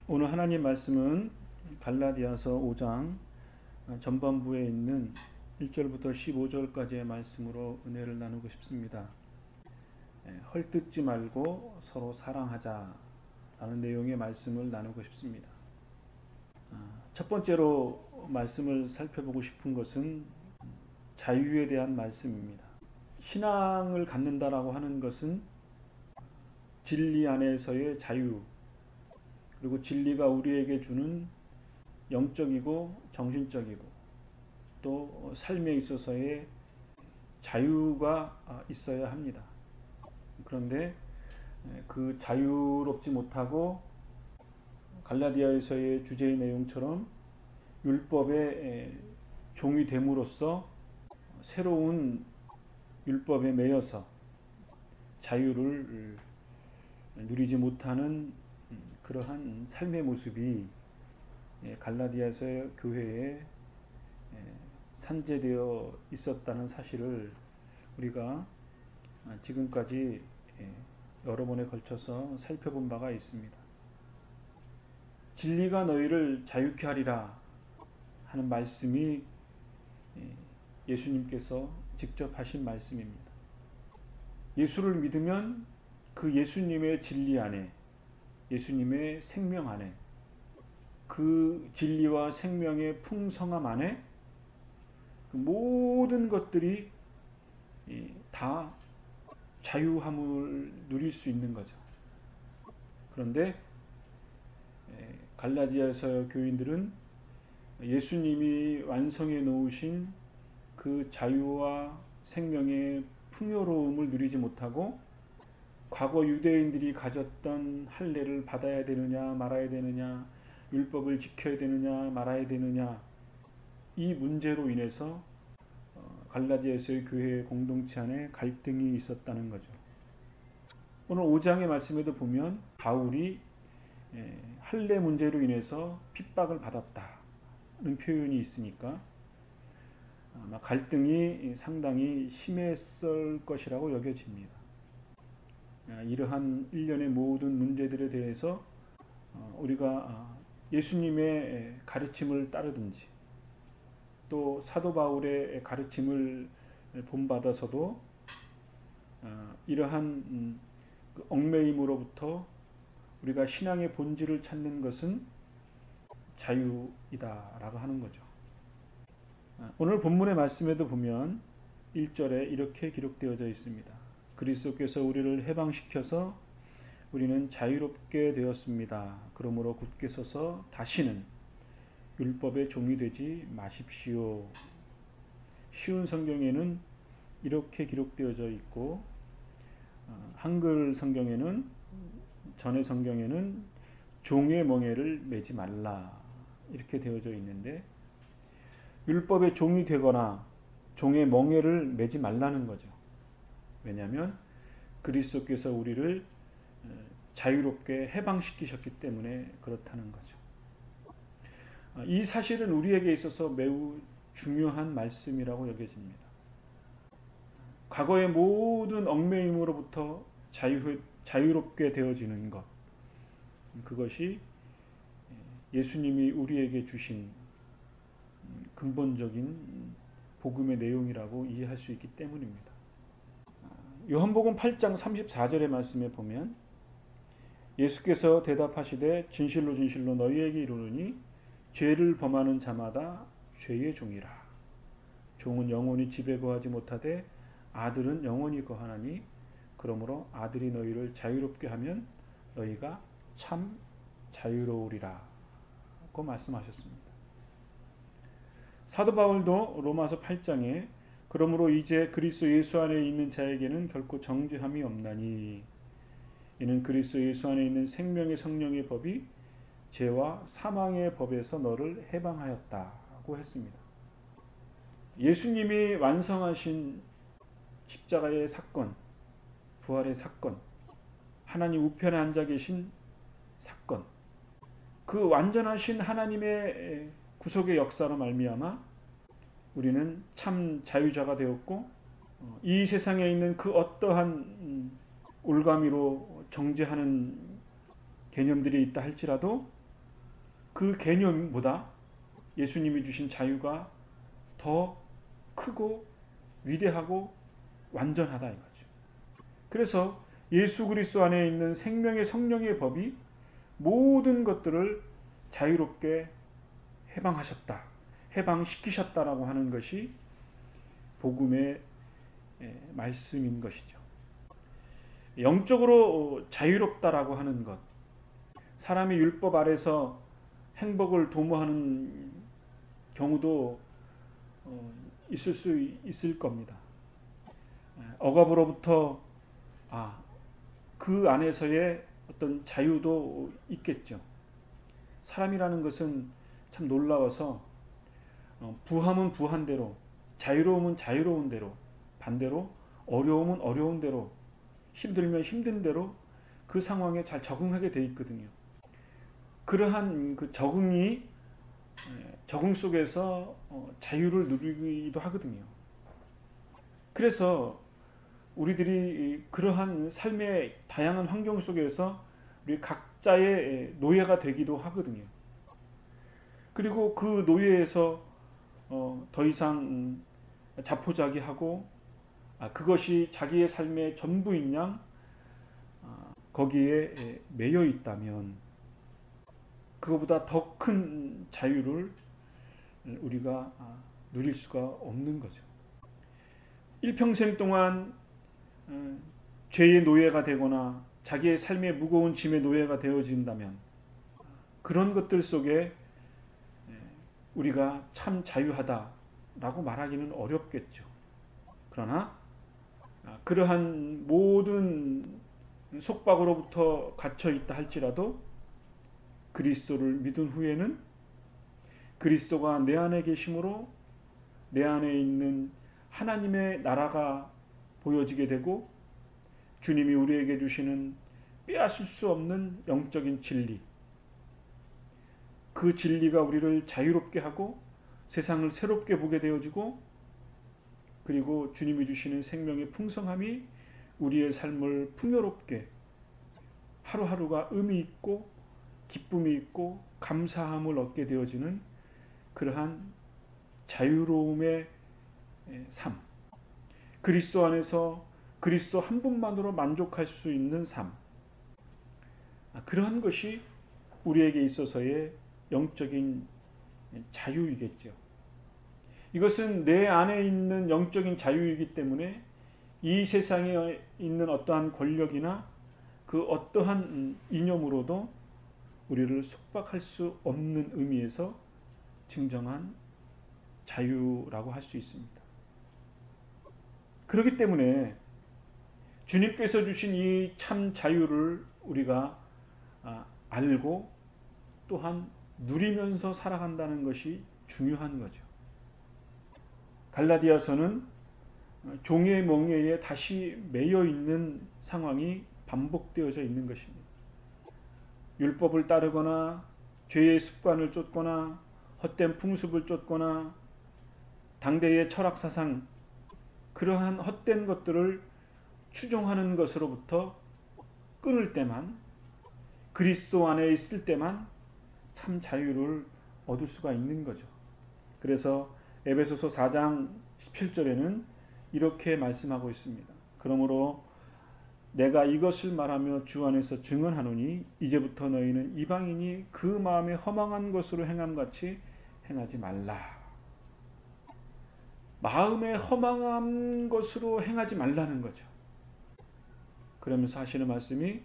오늘 하나님 말씀은 갈라디아서 5장 전반부에 있는 1절부터 15절까지의 말씀으로 은혜를 나누고 싶습니다. 헐뜯지 말고 서로 사랑하자 라는 내용의 말씀을 나누고 싶습니다. 첫 번째로 말씀을 살펴보고 싶은 것은 자유에 대한 말씀입니다. 신앙을 갖는다라고 하는 것은 진리 안에서의 자유, 그리고 진리가 우리에게 주는 영적이고 정신적이고 또 삶에 있어서의 자유가 있어야 합니다. 그런데 그 자유롭지 못하고 갈라디아에서의 주제의 내용처럼 율법의 종이 됨으로써 새로운 율법에 매여서 자유를 누리지 못하는 그러한 삶의 모습이 갈라디아서의 교회에 산재되어 있었다는 사실을 우리가 지금까지 여러 번에 걸쳐서 살펴본 바가 있습니다. 진리가 너희를 자유케 하리라 하는 말씀이 예수님께서 직접 하신 말씀입니다. 예수를 믿으면 그 예수님의 진리 안에, 예수님의 생명 안에, 그 진리와 생명의 풍성함 안에 그 모든 것들이 다 자유함을 누릴 수 있는 거죠. 그런데 갈라디아서 교인들은 예수님이 완성해 놓으신 그 자유와 생명의 풍요로움을 누리지 못하고 과거 유대인들이 가졌던 할례를 받아야 되느냐 말아야 되느냐, 율법을 지켜야 되느냐 말아야 되느냐, 이 문제로 인해서 갈라디아서의 교회 공동체 안에 갈등이 있었다는 거죠. 오늘 5장의 말씀에도 보면 바울이 할례 문제로 인해서 핍박을 받았다는 표현이 있으니까 아마 갈등이 상당히 심했을 것이라고 여겨집니다. 이러한 일련의 모든 문제들에 대해서 우리가 예수님의 가르침을 따르든지 또 사도 바울의 가르침을 본받아서도 이러한 얽매임으로부터 우리가 신앙의 본질을 찾는 것은 자유이다라고 하는 거죠. 오늘 본문의 말씀에도 보면 1절에 이렇게 기록되어져 있습니다. 그리스도께서 우리를 해방시켜서 우리는 자유롭게 되었습니다. 그러므로 굳게 서서 다시는 율법의 종이 되지 마십시오. 쉬운 성경에는 이렇게 기록되어져 있고 한글 성경에는, 전의 성경에는 종의 멍에를 매지 말라 이렇게 되어져 있는데, 율법의 종이 되거나 종의 멍에를 매지 말라는 거죠. 왜냐하면 그리스도께서 우리를 자유롭게 해방시키셨기 때문에 그렇다는 거죠. 이 사실은 우리에게 있어서 매우 중요한 말씀이라고 여겨집니다. 과거의 모든 얽매임으로부터 자유롭게 되어지는 것, 그것이 예수님이 우리에게 주신 근본적인 복음의 내용이라고 이해할 수 있기 때문입니다. 요한복음 8장 34절의 말씀에 보면 예수께서 대답하시되 진실로 진실로 너희에게 이르노니 죄를 범하는 자마다 죄의 종이라. 종은 영원히 집에 거하지 못하되 아들은 영원히 거하나니 그러므로 아들이 너희를 자유롭게 하면 너희가 참 자유로우리라 고 말씀하셨습니다. 사도 바울도 로마서 8장에 그러므로 이제 그리스도 예수 안에 있는 자에게는 결코 정죄함이 없나니 이는 그리스도 예수 안에 있는 생명의 성령의 법이 죄와 사망의 법에서 너를 해방하였다고 했습니다. 예수님이 완성하신 십자가의 사건, 부활의 사건, 하나님 우편에 앉아 계신 사건, 그 완전하신 하나님의 구속의 역사로 말미암아 우리는 참 자유자가 되었고, 이 세상에 있는 그 어떠한 올가미로 정죄하는 개념들이 있다 할지라도 그 개념보다 예수님이 주신 자유가 더 크고 위대하고 완전하다 이거죠. 그래서 예수 그리스도 안에 있는 생명의 성령의 법이 모든 것들을 자유롭게 해방하셨다, 해방시키셨다라고 하는 것이 복음의 말씀인 것이죠. 영적으로 자유롭다라고 하는 것, 사람이 율법 아래서 행복을 도모하는 경우도 있을 수 있을 겁니다. 억압으로부터 그 안에서의 어떤 자유도 있겠죠. 사람이라는 것은 참 놀라워서 부함은 부한 대로, 자유로움은 자유로운 대로, 반대로 어려움은 어려운 대로, 힘들면 힘든 대로 그 상황에 잘 적응하게 돼 있거든요. 그러한 그 적응 속에서 자유를 누리기도 하거든요. 그래서 우리들이 그러한 삶의 다양한 환경 속에서 우리 각자의 노예가 되기도 하거든요. 그리고 그 노예에서 더 이상 자포자기하고 그것이 자기의 삶의 전부인 양 거기에 매여 있다면 그거보다 더 큰 자유를 우리가 누릴 수가 없는 거죠. 일평생 동안 죄의 노예가 되거나 자기의 삶의 무거운 짐의 노예가 되어진다면 그런 것들 속에 우리가 참 자유하다라고 말하기는 어렵겠죠. 그러나 그러한 모든 속박으로부터 갇혀 있다 할지라도 그리스도를 믿은 후에는 그리스도가 내 안에 계심으로 내 안에 있는 하나님의 나라가 보여지게 되고 주님이 우리에게 주시는 빼앗을 수 없는 영적인 진리, 그 진리가 우리를 자유롭게 하고 세상을 새롭게 보게 되어지고 그리고 주님이 주시는 생명의 풍성함이 우리의 삶을 풍요롭게 하루하루가 의미 있고 기쁨이 있고 감사함을 얻게 되어지는 그러한 자유로움의 삶, 그리스도 안에서 그리스도 한 분만으로 만족할 수 있는 삶, 그러한 것이 우리에게 있어서의 영적인 자유이겠죠. 이것은 내 안에 있는 영적인 자유이기 때문에 이 세상에 있는 어떠한 권력이나 그 어떠한 이념으로도 우리를 속박할 수 없는 의미에서 진정한 자유라고 할 수 있습니다. 그렇기 때문에 주님께서 주신 이 참 자유를 우리가 알고 또한 누리면서 살아간다는 것이 중요한 거죠. 갈라디아서는 종의 멍에에 다시 매여 있는 상황이 반복되어져 있는 것입니다. 율법을 따르거나 죄의 습관을 쫓거나 헛된 풍습을 쫓거나 당대의 철학 사상, 그러한 헛된 것들을 추종하는 것으로부터 끊을 때만, 그리스도 안에 있을 때만 참 자유를 얻을 수가 있는 거죠. 그래서 에베소서 4장 17절에는 이렇게 말씀하고 있습니다. 그러므로 내가 이것을 말하며 주 안에서 증언하노니 이제부터 너희는 이방인이 그 마음에 허망한 것으로 행함같이 행하지 말라. 마음에 허망한 것으로 행하지 말라는 거죠. 그러면서 하시는 말씀이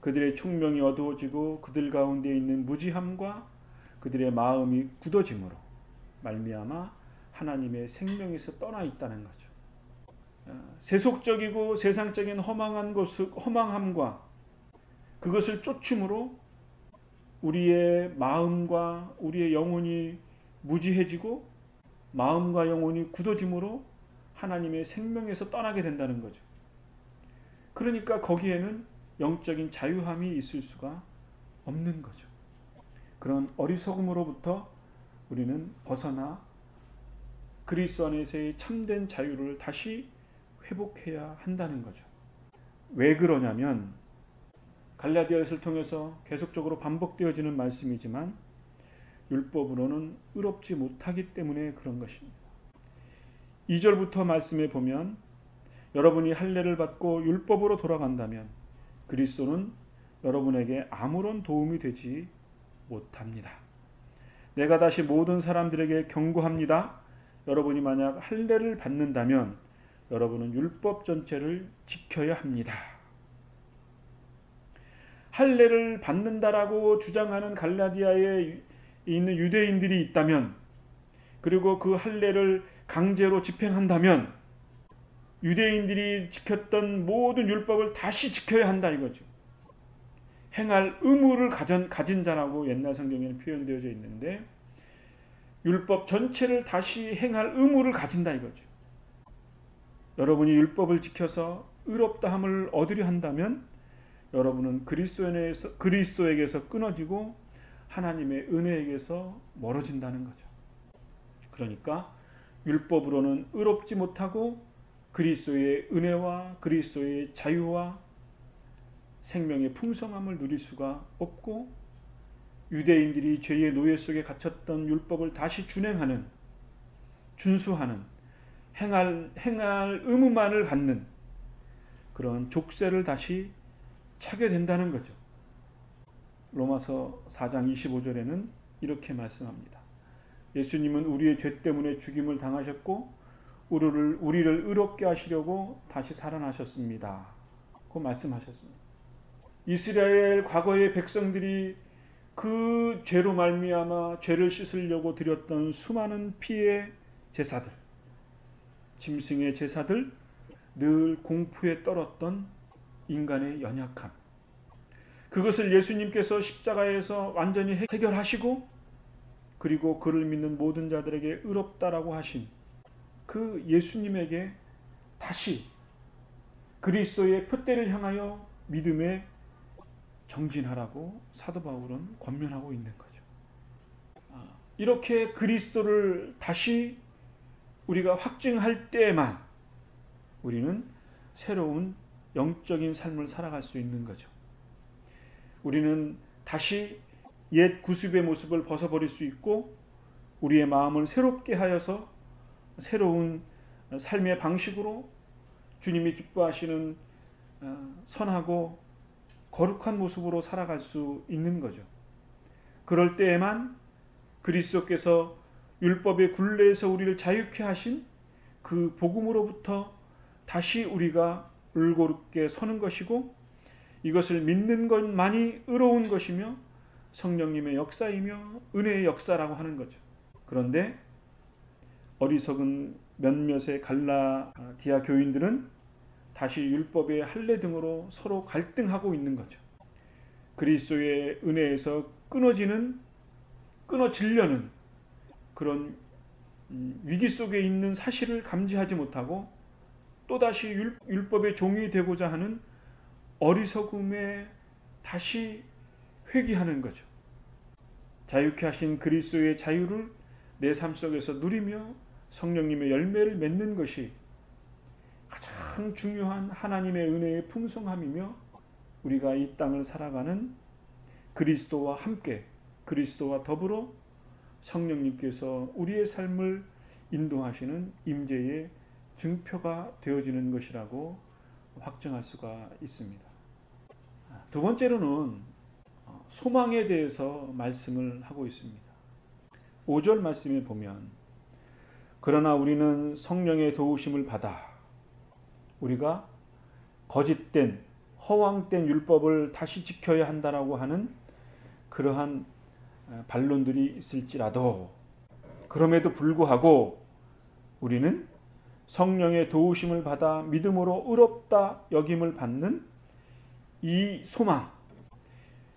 그들의 총명이 어두워지고 그들 가운데 있는 무지함과 그들의 마음이 굳어짐으로 말미암아 하나님의 생명에서 떠나 있다는 거죠. 세속적이고 세상적인 허망함과 그것을 쫓음으로 우리의 마음과 우리의 영혼이 무지해지고 마음과 영혼이 굳어짐으로 하나님의 생명에서 떠나게 된다는 거죠. 그러니까 거기에는 영적인 자유함이 있을 수가 없는 거죠. 그런 어리석음으로부터 우리는 벗어나 그리스도 안에서의 참된 자유를 다시 회복해야 한다는 거죠. 왜 그러냐면 갈라디아서를 통해서 계속적으로 반복되어지는 말씀이지만 율법으로는 의롭지 못하기 때문에 그런 것입니다. 2절부터 말씀에 보면 여러분이 할례를 받고 율법으로 돌아간다면 그리스도는 여러분에게 아무런 도움이 되지 못합니다. 내가 다시 모든 사람들에게 경고합니다. 여러분이 만약 할례를 받는다면 여러분은 율법 전체를 지켜야 합니다. 할례를 받는다라고 주장하는 갈라디아에 있는 유대인들이 있다면, 그리고 그 할례를 강제로 집행한다면 유대인들이 지켰던 모든 율법을 다시 지켜야 한다 이거죠. 행할 의무를 가진 자라고 옛날 성경에는 표현되어져 있는데 율법 전체를 다시 행할 의무를 가진다 이거죠. 여러분이 율법을 지켜서 의롭다함을 얻으려 한다면 여러분은 그리스도에게서 끊어지고 하나님의 은혜에게서 멀어진다는 거죠. 그러니까 율법으로는 의롭지 못하고 그리스도의 은혜와 그리스도의 자유와 생명의 풍성함을 누릴 수가 없고, 유대인들이 죄의 노예 속에 갇혔던 율법을 다시 준수하는 행할 의무만을 갖는 그런 족쇄를 다시 차게 된다는 거죠. 로마서 4장 25절에는 이렇게 말씀합니다. 예수님은 우리의 죄 때문에 죽임을 당하셨고 우리를 의롭게 하시려고 다시 살아나셨습니다. 그 말씀하셨습니다. 이스라엘 과거의 백성들이 그 죄로 말미암아 죄를 씻으려고 드렸던 수많은 피의 제사들, 짐승의 제사들, 늘 공포에 떨었던 인간의 연약함, 그것을 예수님께서 십자가에서 완전히 해결하시고 그리고 그를 믿는 모든 자들에게 의롭다라고 하신 그 예수님에게 다시 그리스도의 표대를 향하여 믿음에 정진하라고 사도 바울은 권면하고 있는 거죠. 이렇게 그리스도를 다시 우리가 확증할 때에만 우리는 새로운 영적인 삶을 살아갈 수 있는 거죠. 우리는 다시 옛 구습의 모습을 벗어버릴 수 있고 우리의 마음을 새롭게 하여서 새로운 삶의 방식으로 주님이 기뻐하시는 선하고 거룩한 모습으로 살아갈 수 있는 거죠. 그럴 때에만 그리스도께서 율법의 굴레에서 우리를 자유케 하신 그 복음으로부터 다시 우리가 의롭게 서는 것이고, 이것을 믿는 것만이 의로운 것이며 성령님의 역사이며 은혜의 역사라고 하는 거죠. 그런데 어리석은 몇몇의 갈라디아 교인들은 다시 율법의 할례 등으로 서로 갈등하고 있는 거죠. 그리스도의 은혜에서 끊어지려는 그런 위기 속에 있는 사실을 감지하지 못하고 또다시 율법의 종이 되고자 하는 어리석음에 다시 회귀하는 거죠. 자유케 하신 그리스도의 자유를 내 삶 속에서 누리며 성령님의 열매를 맺는 것이 가장 중요한 하나님의 은혜의 풍성함이며, 우리가 이 땅을 살아가는 그리스도와 함께 그리스도와 더불어 성령님께서 우리의 삶을 인도하시는 임재의 증표가 되어지는 것이라고 확정할 수가 있습니다. 두 번째로는 소망에 대해서 말씀을 하고 있습니다. 5절 말씀에 보면 그러나 우리는 성령의 도우심을 받아 우리가 거짓된 허황된 율법을 다시 지켜야 한다라고 하는 그러한 반론들이 있을지라도 그럼에도 불구하고 우리는 성령의 도우심을 받아 믿음으로 의롭다 여김을 받는 이 소망,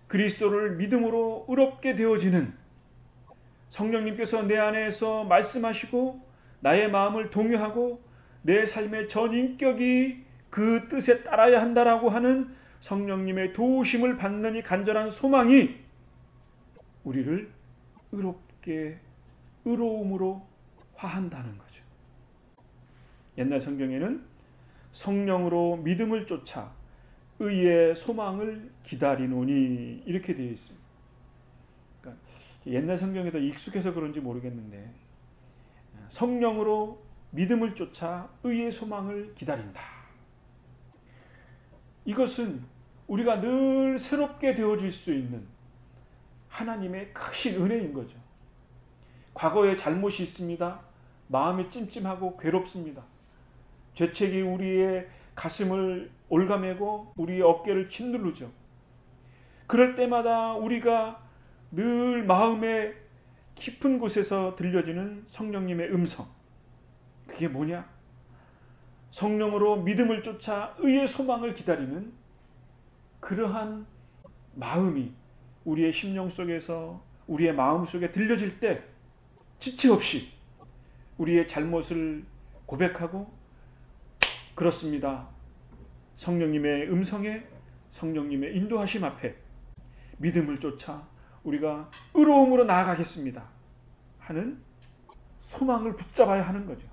그리스도를 믿음으로 의롭게 되어지는, 성령님께서 내 안에서 말씀하시고 나의 마음을 동요하고 내 삶의 전인격이 그 뜻에 따라야 한다라고 하는 성령님의 도우심을 받는 이 간절한 소망이 우리를 의롭게 의로움으로 화한다는 거죠. 옛날 성경에는 성령으로 믿음을 쫓아 의의 소망을 기다리노니 이렇게 되어 있습니다. 그러니까 옛날 성경에 더 익숙해서 그런지 모르겠는데 성령으로 믿음을 쫓아 의의 소망을 기다린다. 이것은 우리가 늘 새롭게 되어질 수 있는 하나님의 크신 은혜인 거죠. 과거에 잘못이 있습니다. 마음이 찜찜하고 괴롭습니다. 죄책이 우리의 가슴을 올가매고 우리의 어깨를 짓누르죠. 그럴 때마다 우리가 늘 마음의 깊은 곳에서 들려지는 성령님의 음성. 그게 뭐냐? 성령으로 믿음을 쫓아 의의 소망을 기다리는 그러한 마음이 우리의 심령 속에서 우리의 마음 속에 들려질 때 지체 없이 우리의 잘못을 고백하고 그렇습니다. 성령님의 음성에 성령님의 인도하심 앞에 믿음을 쫓아 우리가 의로움으로 나아가겠습니다 하는 소망을 붙잡아야 하는 거죠.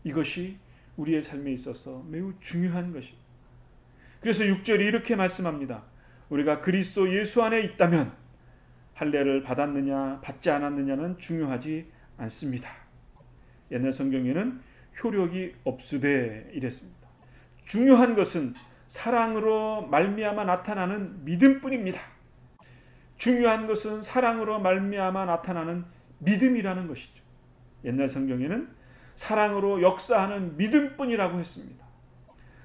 이것이 우리의 삶에 있어서 매우 중요한 것입니다. 그래서 6절이 이렇게 말씀합니다. 우리가 그리스도 예수 안에 있다면 할례를 받았느냐 받지 않았느냐는 중요하지 않습니다. 옛날 성경에는 효력이 없으되 이랬습니다. 중요한 것은 사랑으로 말미암아 나타나는 믿음뿐입니다. 중요한 것은 사랑으로 말미암아 나타나는 믿음이라는 것이죠. 옛날 성경에는 사랑으로 역사하는 믿음뿐이라고 했습니다.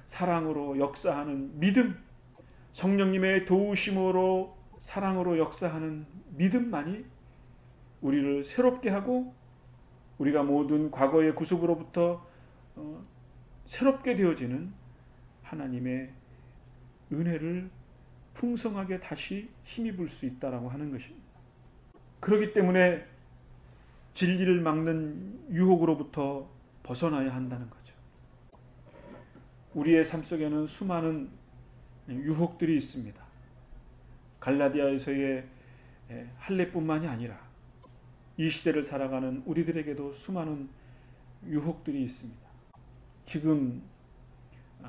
사랑으로 역사하는 믿음, 성령님의 도우심으로 사랑으로 역사하는 믿음만이 우리를 새롭게 하고 우리가 모든 과거의 구속으로부터 새롭게 되어지는 하나님의 은혜를 풍성하게 다시 힘입을 수 있다라고 하는 것입니다. 그렇기 때문에 진리를 막는 유혹으로부터 벗어나야 한다는 거죠. 우리의 삶 속에는 수많은 유혹들이 있습니다. 갈라디아에서의 할례뿐만이 아니라 이 시대를 살아가는 우리들에게도 수많은 유혹들이 있습니다. 지금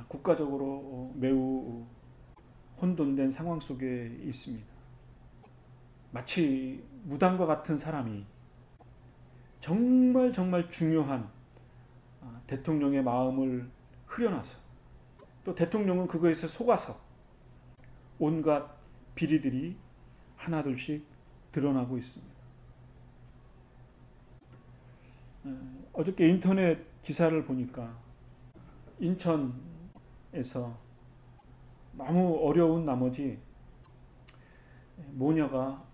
국가적으로 매우 혼돈된 상황 속에 있습니다. 마치 무당과 같은 사람이 정말 중요한 대통령의 마음을 흐려놔서 또 대통령은 그거에 속아서 온갖 비리들이 하나둘씩 드러나고 있습니다. 어저께 인터넷 기사를 보니까 인천에서 너무 어려운 나머지 모녀가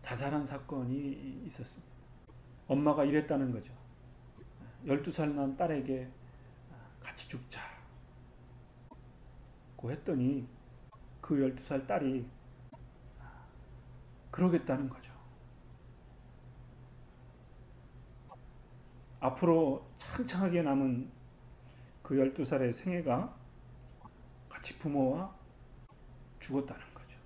자살한 사건이 있었습니다. 엄마가 이랬다는 거죠. 12살 난 딸에게 같이 죽자고 했더니 그 12살 딸이 그러겠다는 거죠. 앞으로 창창하게 남은 그 12살의 생애가 같이 부모와 죽었다는 거죠.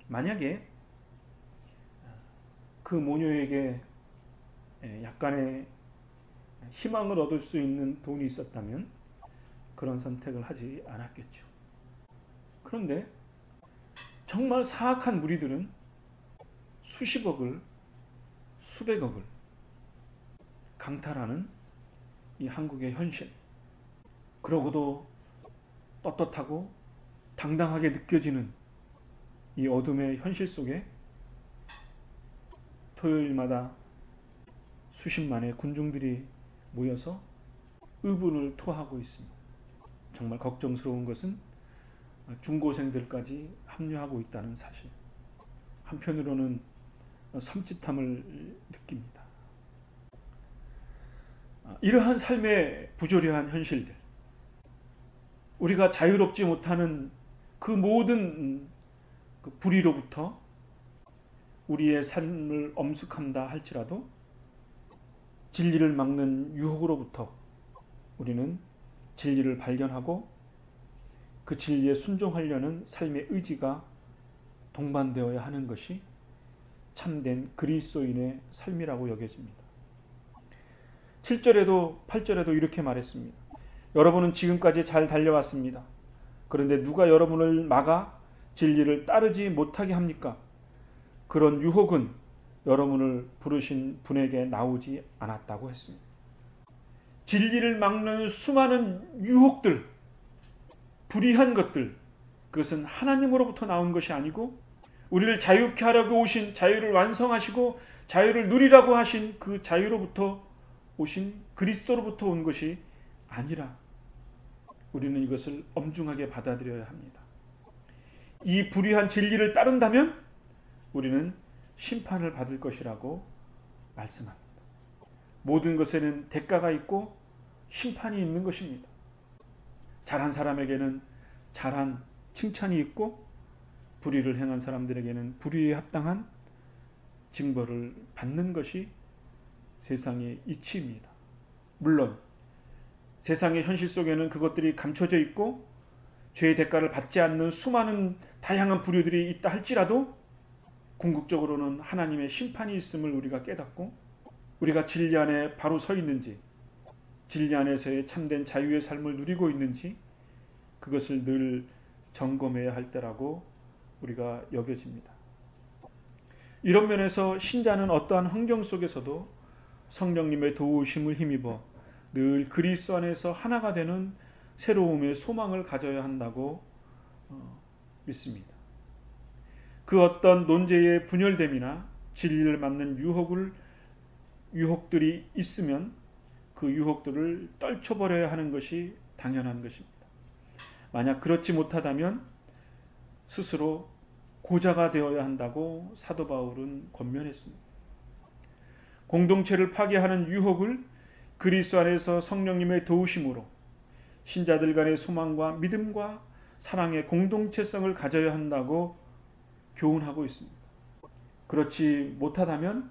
만약에 그 모녀에게 약간의 희망을 얻을 수 있는 돈이 있었다면 그런 선택을 하지 않았겠죠. 그런데 정말 사악한 무리들은 수십억을, 수백억을 강탈하는 이 한국의 현실, 그러고도 떳떳하고 당당하게 느껴지는 이 어둠의 현실 속에 토요일마다 수십만의 군중들이 모여서 의분을 토하고 있습니다. 정말 걱정스러운 것은 중고생들까지 합류하고 있다는 사실. 한편으로는 섬찟함을 느낍니다. 이러한 삶의 부조리한 현실들, 우리가 자유롭지 못하는 그 모든 불의로부터 우리의 삶을 엄숙한다 할지라도 진리를 막는 유혹으로부터 우리는 진리를 발견하고 그 진리에 순종하려는 삶의 의지가 동반되어야 하는 것이 참된 그리스도인의 삶이라고 여겨집니다. 7절에도 8절에도 이렇게 말했습니다. 여러분은 지금까지 잘 달려왔습니다. 그런데 누가 여러분을 막아 진리를 따르지 못하게 합니까? 그런 유혹은 여러분을 부르신 분에게 나오지 않았다고 했습니다. 진리를 막는 수많은 유혹들, 불의한 것들, 그것은 하나님으로부터 나온 것이 아니고 우리를 자유케 하려고 오신, 자유를 완성하시고 자유를 누리라고 하신 그 자유로부터 오신 그리스도로부터 온 것이 아니라 우리는 이것을 엄중하게 받아들여야 합니다. 이 불의한 진리를 따른다면 우리는 심판을 받을 것이라고 말씀합니다. 모든 것에는 대가가 있고 심판이 있는 것입니다. 잘한 사람에게는 잘한 칭찬이 있고 불의를 행한 사람들에게는 불의에 합당한 징벌을 받는 것이 세상의 이치입니다. 물론 세상의 현실 속에는 그것들이 감춰져 있고 죄의 대가를 받지 않는 수많은 다양한 불의들이 있다 할지라도 궁극적으로는 하나님의 심판이 있음을 우리가 깨닫고 우리가 진리 안에 바로 서 있는지, 진리 안에서의 참된 자유의 삶을 누리고 있는지 그것을 늘 점검해야 할 때라고 우리가 여겨집니다. 이런 면에서 신자는 어떠한 환경 속에서도 성령님의 도우심을 힘입어 늘 그리스도 안에서 하나가 되는 새로움의 소망을 가져야 한다고 믿습니다. 그 어떤 논제의 분열됨이나 진리를 맞는 유혹들이 있으면 그 유혹들을 떨쳐버려야 하는 것이 당연한 것입니다. 만약 그렇지 못하다면 스스로 고자가 되어야 한다고 사도 바울은 권면했습니다. 공동체를 파괴하는 유혹을 그리스도 안에서 성령님의 도우심으로 신자들 간의 소망과 믿음과 사랑의 공동체성을 가져야 한다고 교훈하고 있습니다. 그렇지 못하다면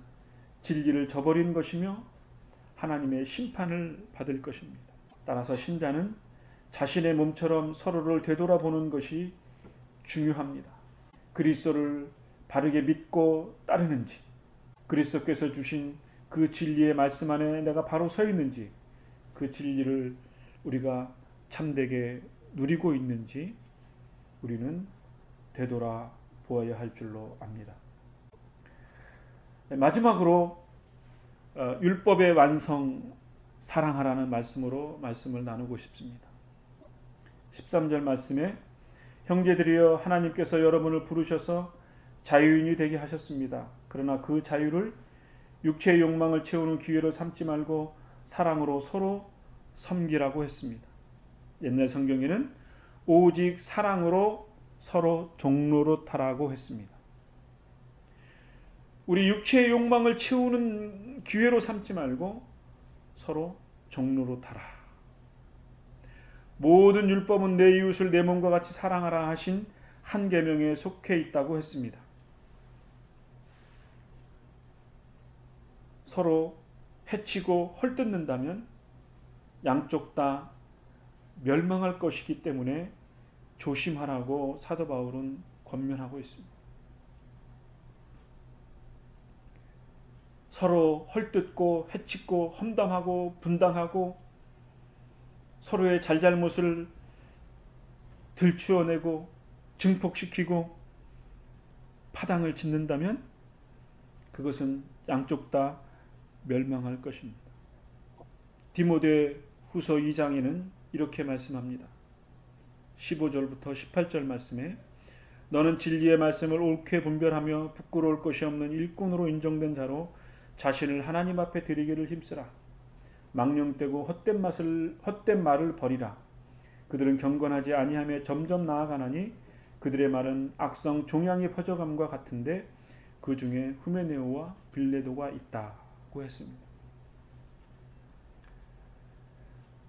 진리를 저버린 것이며 하나님의 심판을 받을 것입니다. 따라서 신자는 자신의 몸처럼 서로를 되돌아보는 것이 중요합니다. 그리스도를 바르게 믿고 따르는지, 그리스도께서 주신 그 진리의 말씀 안에 내가 바로 서 있는지, 그 진리를 우리가 참되게 누리고 있는지 우리는 되돌아보아야 할 줄로 압니다. 마지막으로 율법의 완성 사랑하라는 말씀으로 말씀을 나누고 싶습니다. 13절 말씀에 형제들이여 하나님께서 여러분을 부르셔서 자유인이 되게 하셨습니다. 그러나 그 자유를 육체의 욕망을 채우는 기회로 삼지 말고 사랑으로 서로 섬기라고 했습니다. 옛날 성경에는 오직 사랑으로 서로 종노릇하라고 했습니다. 우리 육체의 욕망을 채우는 기회로 삼지 말고 서로 종노릇하라. 모든 율법은 내 이웃을 내 몸과 같이 사랑하라 하신 한 계명에 속해 있다고 했습니다. 서로 해치고 헐뜯는다면 양쪽 다 멸망할 것이기 때문에 조심하라고 사도 바울은 권면하고 있습니다. 서로 헐뜯고 해치고 험담하고 분당하고 서로의 잘잘못을 들추어내고 증폭시키고 파당을 짓는다면 그것은 양쪽 다 멸망할 것입니다. 디모데 후서 2장에는 이렇게 말씀합니다. 15절부터 18절 말씀에 너는 진리의 말씀을 옳게 분별하며 부끄러울 것이 없는 일꾼으로 인정된 자로 자신을 하나님 앞에 드리기를 힘쓰라. 망령되고 헛된 말을 버리라. 그들은 경건하지 아니하며 점점 나아가나니 그들의 말은 악성 종양이 퍼져감과 같은데 그 중에 후메네오와 빌레도가 있다고 했습니다.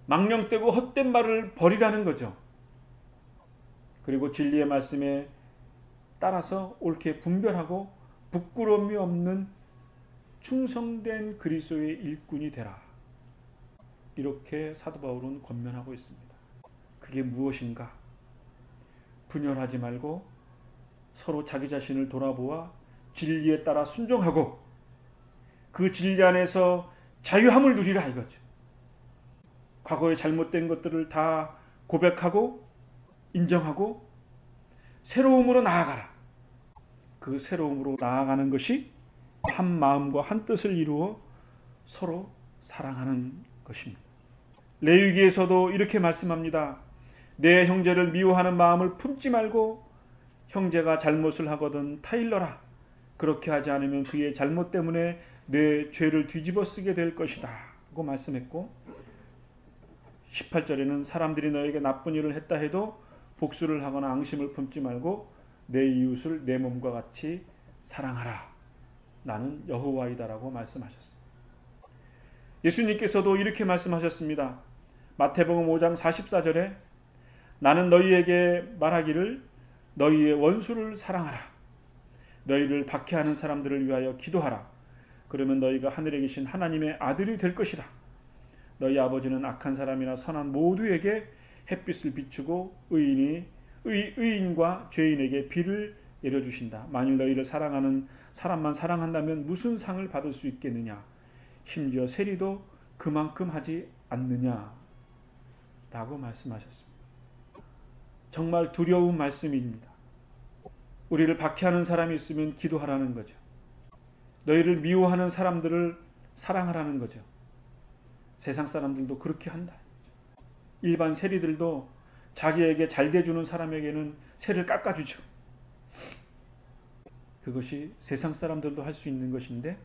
망령되고 헛된 말을 버리라는 거죠. 그리고 진리의 말씀에 따라서 옳게 분별하고 부끄러움이 없는 충성된 그리스도의 일꾼이 되라. 이렇게 사도 바울은 권면하고 있습니다. 그게 무엇인가? 분열하지 말고 서로 자기 자신을 돌아보아 진리에 따라 순종하고 그 진리 안에서 자유함을 누리라 이거죠. 과거에 잘못된 것들을 다 고백하고 인정하고 새로움으로 나아가라. 그 새로움으로 나아가는 것이 한 마음과 한 뜻을 이루어 서로 사랑하는 것입니다. 레위기에서도 이렇게 말씀합니다. 내 형제를 미워하는 마음을 품지 말고 형제가 잘못을 하거든 타일러라. 그렇게 하지 않으면 그의 잘못 때문에 내 죄를 뒤집어 쓰게 될 것이다 하고 말씀했고, 18절에는 사람들이 너에게 나쁜 일을 했다 해도 복수를 하거나 앙심을 품지 말고 내 이웃을 내 몸과 같이 사랑하라. 나는 여호와이다라고 말씀하셨습니다. 예수님께서도 이렇게 말씀하셨습니다. 마태복음 5장 44절에 나는 너희에게 말하기를 너희의 원수를 사랑하라. 너희를 박해하는 사람들을 위하여 기도하라. 그러면 너희가 하늘에 계신 하나님의 아들이 될 것이라. 너희 아버지는 악한 사람이나 선한 모두에게 햇빛을 비추고 의인과 죄인에게 비를 내려주신다. 만일 너희를 사랑하는 사람만 사랑한다면 무슨 상을 받을 수 있겠느냐. 심지어 세리도 그만큼 하지 않느냐 라고 말씀하셨습니다. 정말 두려운 말씀입니다. 우리를 박해하는 사람이 있으면 기도하라는 거죠. 너희를 미워하는 사람들을 사랑하라는 거죠. 세상 사람들도 그렇게 한다. 일반 세리들도 자기에게 잘 대주는 사람에게는 세를 깎아주죠. 그것이 세상 사람들도 할 수 있는 것인데,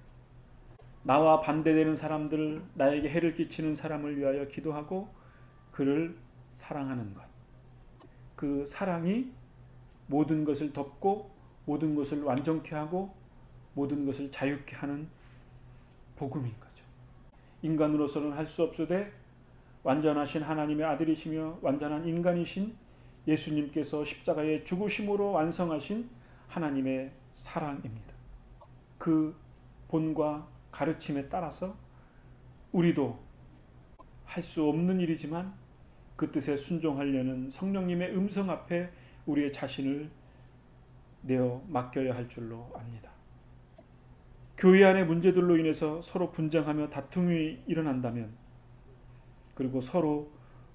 나와 반대되는 사람들, 나에게 해를 끼치는 사람을 위하여 기도하고 그를 사랑하는 것. 그 사랑이 모든 것을 덮고 모든 것을 완전케 하고 모든 것을 자유케 하는 복음인 거죠. 인간으로서는 할 수 없으되 완전하신 하나님의 아들이시며 완전한 인간이신 예수님께서 십자가의 죽으심으로 완성하신 하나님의 사랑입니다. 그 본과 가르침에 따라서 우리도 할 수 없는 일이지만 그 뜻에 순종하려는 성령님의 음성 앞에 우리의 자신을 내어 맡겨야 할 줄로 압니다. 교회 안의 문제들로 인해서 서로 분쟁하며 다툼이 일어난다면, 그리고 서로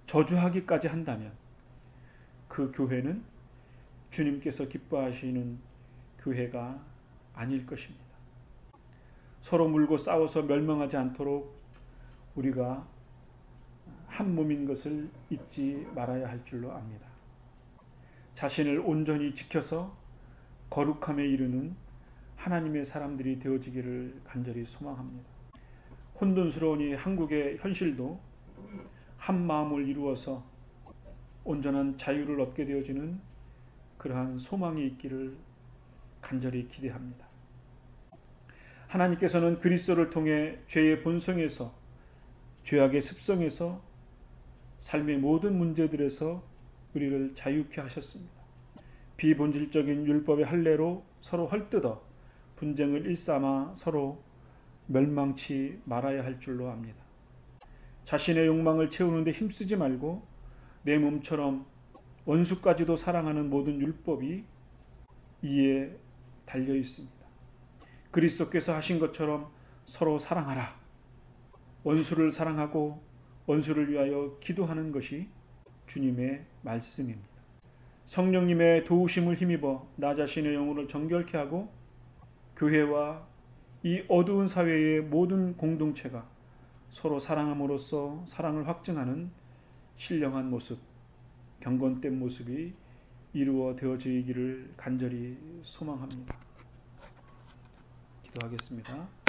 저주하기까지 한다면 그 교회는 주님께서 기뻐하시는 교회가 아닐 것입니다. 서로 물고 싸워서 멸망하지 않도록 우리가 한 몸인 것을 잊지 말아야 할 줄로 압니다. 자신을 온전히 지켜서 거룩함에 이르는 하나님의 사람들이 되어지기를 간절히 소망합니다. 혼돈스러운 이 한국의 현실도 한 마음을 이루어서 온전한 자유를 얻게 되어지는 그러한 소망이 있기를 간절히 기대합니다. 하나님께서는 그리스도를 통해 죄의 본성에서, 죄악의 습성에서, 삶의 모든 문제들에서 우리를 자유케 하셨습니다. 비본질적인 율법의 할례로 서로 헐뜯어 분쟁을 일삼아 서로 멸망치 말아야 할 줄로 압니다. 자신의 욕망을 채우는데 힘쓰지 말고 내 몸처럼 원수까지도 사랑하는 모든 율법이 이에 달려 있습니다. 그리스도께서 하신 것처럼 서로 사랑하라. 원수를 사랑하고 원수를 위하여 기도하는 것이 주님의 말씀입니다. 성령님의 도우심을 힘입어 나 자신의 영혼을 정결케 하고 교회와 이 어두운 사회의 모든 공동체가 서로 사랑함으로써 사랑을 확증하는 신령한 모습, 경건된 모습이 이루어지기를 간절히 소망합니다. 기도하겠습니다.